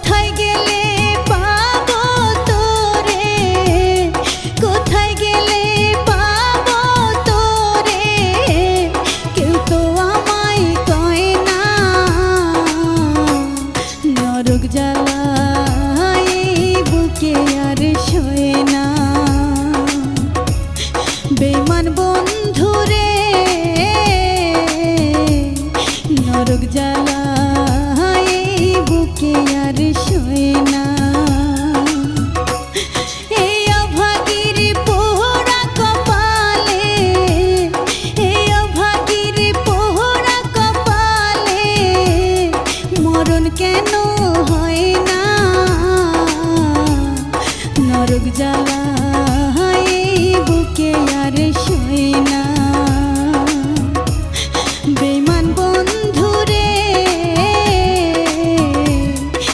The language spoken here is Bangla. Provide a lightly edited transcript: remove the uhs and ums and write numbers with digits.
কোথায় গেলে পাবো তোরে, কোথায় গেলে পাবো তোরে, কেউ তো আমায় কয় না। নরক জ্বালায় বুকে আর সয়ে না। বেঈমান বন্ধুরে নরক জ্বালায় বুকে আর সয়ে না। এই অভাগীর পোড়া কপালে, এই অভাগীর পোড়া কপালে মরণ কেন হয়